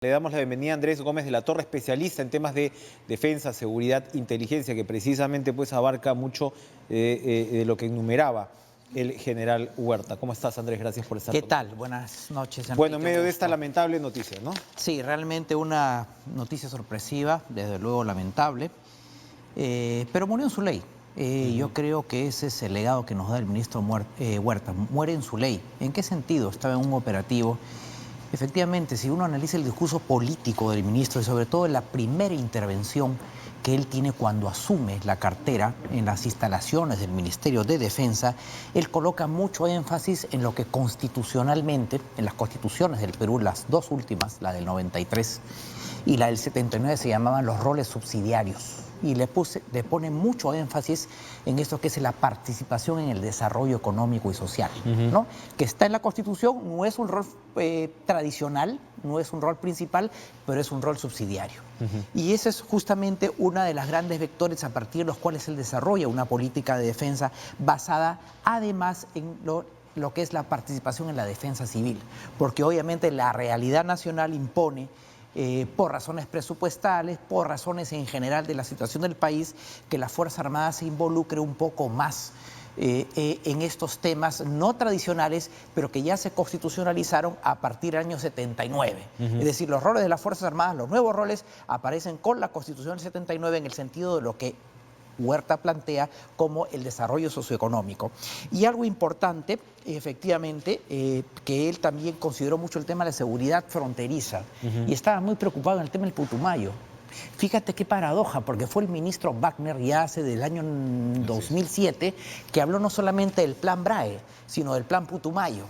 Le damos la bienvenida a Andrés Gómez de la Torre, especialista en temas de defensa, seguridad, inteligencia, que precisamente pues abarca mucho de lo que enumeraba el general Huerta. ¿Cómo estás, Andrés? Gracias por estar ¿Qué con tal? nosotros. Buenas noches, Enrique. Bueno, en medio de Gusto. esta lamentable noticia, ¿no? Sí, realmente una noticia sorpresiva, desde luego lamentable, pero murió en su ley. Yo creo que ese es el legado que nos da el ministro Huerta. Muere en su ley. ¿En qué sentido? Estaba en un operativo. Efectivamente, si uno analiza el discurso político del ministro y sobre todo en la primera intervención que él tiene cuando asume la cartera en las instalaciones del Ministerio de Defensa, él coloca mucho énfasis en lo que constitucionalmente, en las constituciones del Perú, las dos últimas, la del 93 y la del 79, se llamaban los roles subsidiarios. Y le pone mucho énfasis en esto que es la participación en el desarrollo económico y social, ¿no? Que está en la Constitución, no es un rol tradicional, no es un rol principal, pero es un rol subsidiario. Y esa es justamente una de las grandes vectores a partir de los cuales él desarrolla una política de defensa basada además en lo que es la participación en la defensa civil, porque obviamente la realidad nacional impone por razones presupuestales, por razones en general de la situación del país, que la Fuerza Armada se involucre un poco más en estos temas no tradicionales, pero que ya se constitucionalizaron a partir del año 79. Es decir, los roles de las Fuerzas Armadas, los nuevos roles, aparecen con la Constitución del 79 en el sentido de lo que Huerta plantea como el desarrollo socioeconómico. Y algo importante, efectivamente, que él también consideró mucho el tema de la seguridad fronteriza y estaba muy preocupado en el tema del Putumayo. Fíjate qué paradoja, porque fue el ministro Wagner ya hace del año 2007 que habló no solamente del plan BRAE, sino del plan Putumayo.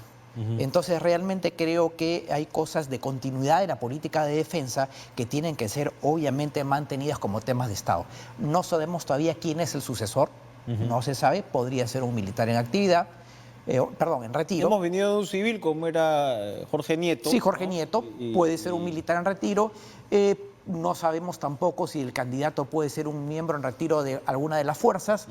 Entonces realmente creo que hay cosas de continuidad de la política de defensa que tienen que ser obviamente mantenidas como temas de Estado. No sabemos todavía quién es el sucesor, no se sabe, podría ser un militar en actividad, en retiro. Hemos venido de un civil como era Jorge Nieto. Sí, Jorge Nieto, puede ser un y militar en retiro. No sabemos tampoco si el candidato puede ser un miembro en retiro de alguna de las fuerzas.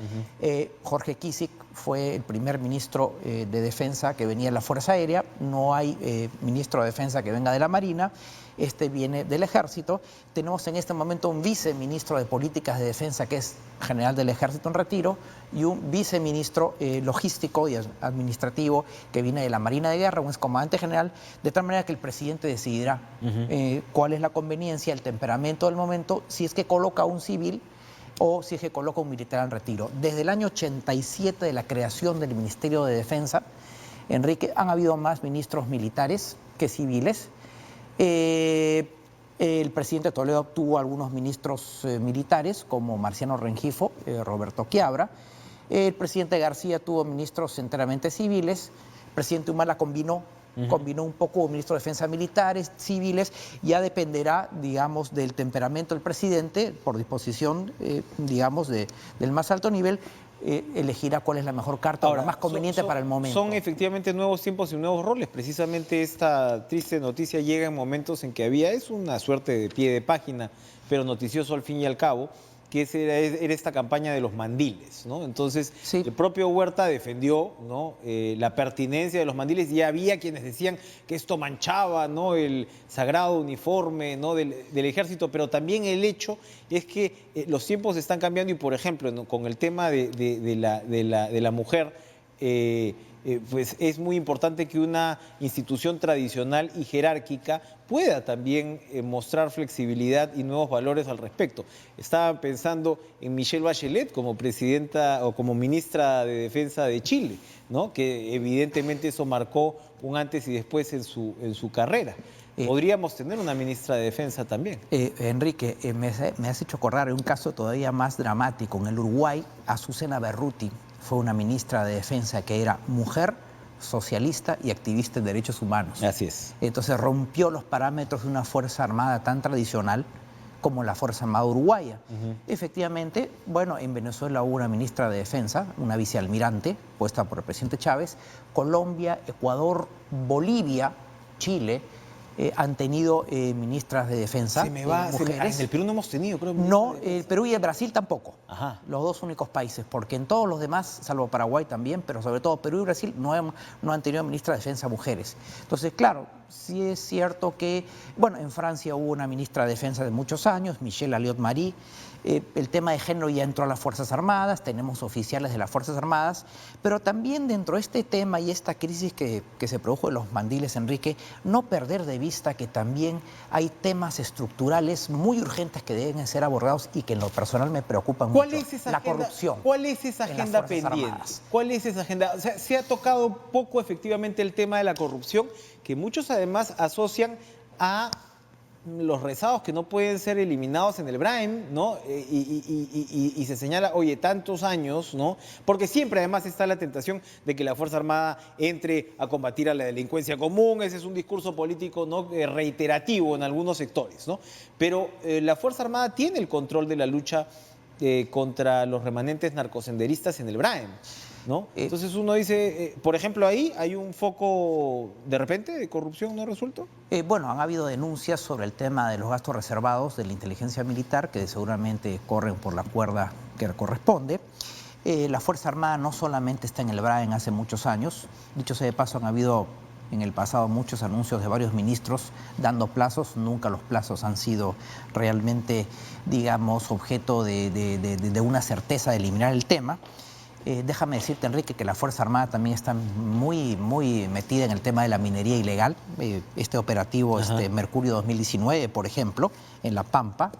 Jorge Kisic fue el primer ministro de Defensa que venía de la Fuerza Aérea. No hay ministro de Defensa que venga de la Marina. Este viene del Ejército. Tenemos en este momento un viceministro de Políticas de Defensa que es general del Ejército en retiro y un viceministro logístico y administrativo que viene de la Marina de Guerra, un excomandante general, de tal manera que el presidente decidirá cuál es la conveniencia, el temperamento del momento, si es que coloca a un civil o si es que coloca a un militar en retiro. Desde el año 87 de la creación del Ministerio de Defensa, Enrique, han habido más ministros militares que civiles. El presidente Toledo tuvo algunos ministros militares, como Marciano Rengifo, Roberto Quiabra. El presidente García tuvo ministros enteramente civiles. El presidente Humala combinó un poco ministros de defensa militares, civiles. Ya dependerá, digamos, del temperamento del presidente, por disposición, digamos, del más alto nivel, elegirá cuál es la mejor carta o la más conveniente para el momento. Son efectivamente nuevos tiempos y nuevos roles. Precisamente esta triste noticia llega en momentos en que es una suerte de pie de página, pero noticioso al fin y al cabo, que era esta campaña de los mandiles, ¿no? Entonces, sí, el propio Huerta defendió, ¿no?, la pertinencia de los mandiles, y había quienes decían que esto manchaba, ¿no?, el sagrado uniforme, ¿no?, del ejército, pero también el hecho es que los tiempos están cambiando y, por ejemplo, ¿no?, con el tema de la mujer, pues es muy importante que una institución tradicional y jerárquica pueda también mostrar flexibilidad y nuevos valores al respecto. Estaba pensando en Michelle Bachelet como presidenta o como ministra de Defensa de Chile, ¿no?, que evidentemente eso marcó un antes y después en su carrera. Podríamos tener una ministra de Defensa también. Enrique, me has hecho acordar de un caso todavía más dramático. En el Uruguay, Azucena Berruti fue una ministra de Defensa que era mujer, socialista y activista en derechos humanos. Así es. Entonces rompió los parámetros de una Fuerza Armada tan tradicional como la Fuerza Armada uruguaya. Efectivamente, bueno, en Venezuela hubo una ministra de Defensa, una vicealmirante, puesta por el presidente Chávez. Colombia, Ecuador, Bolivia, Chile, han tenido ministras de defensa. Mujeres. En el Perú no hemos tenido, creo. No, el Perú y el Brasil tampoco. Ajá. Los dos únicos países, porque en todos los demás, salvo Paraguay también, pero sobre todo Perú y Brasil, no han tenido ministra de defensa mujeres. Entonces, claro, sí es cierto que, bueno, en Francia hubo una ministra de defensa de muchos años, Michelle Alliot-Marie. El tema de género ya entró a las Fuerzas Armadas, tenemos oficiales de las Fuerzas Armadas, pero también dentro de este tema y esta crisis que se produjo de los mandiles, Enrique, no perder de vista que también hay temas estructurales muy urgentes que deben ser abordados y que en lo personal me preocupan mucho. La corrupción. ¿Cuál es esa agenda pendiente? ¿Cuál es esa agenda? O sea, se ha tocado poco efectivamente el tema de la corrupción, que muchos además asocian a los rezados que no pueden ser eliminados en el Braem, ¿no? Y se señala, oye, tantos años, ¿no? Porque siempre además está la tentación de que la Fuerza Armada entre a combatir a la delincuencia común. Ese es un discurso político, ¿no? Reiterativo en algunos sectores, ¿no? Pero la Fuerza Armada tiene el control de la lucha contra los remanentes narcosenderistas en el Braem, ¿no? Entonces uno dice, por ejemplo, ahí hay un foco de repente de corrupción no resuelto. Bueno, han habido denuncias sobre el tema de los gastos reservados de la inteligencia militar que seguramente corren por la cuerda que corresponde. La Fuerza Armada no solamente está en el Braem hace muchos años, dicho sea de paso, han habido en el pasado muchos anuncios de varios ministros dando plazos, nunca los plazos han sido realmente, digamos, objeto de una certeza de eliminar el tema. Déjame decirte, Enrique, que la Fuerza Armada también está muy metida en el tema de la minería ilegal. Este operativo Mercurio 2019, por ejemplo, en La Pampa.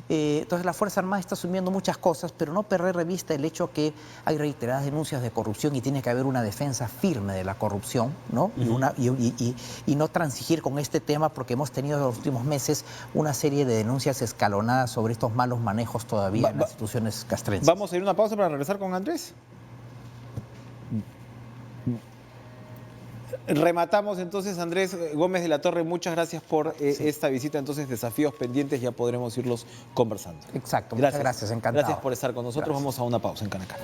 Entonces la Fuerza Armada está asumiendo muchas cosas, pero no perder de vista el hecho que hay reiteradas denuncias de corrupción y tiene que haber una defensa firme de la corrupción, ¿no? Y no transigir con este tema, porque hemos tenido en los últimos meses una serie de denuncias escalonadas sobre estos malos manejos todavía en las instituciones castrenses. Vamos a ir a una pausa para regresar con Andrés. Rematamos entonces, Andrés Gómez de la Torre, muchas gracias por esta visita. Entonces, desafíos pendientes, ya podremos irlos conversando. Exacto, muchas gracias, encantado. Gracias por estar con nosotros. Vamos a una pausa en Canacán.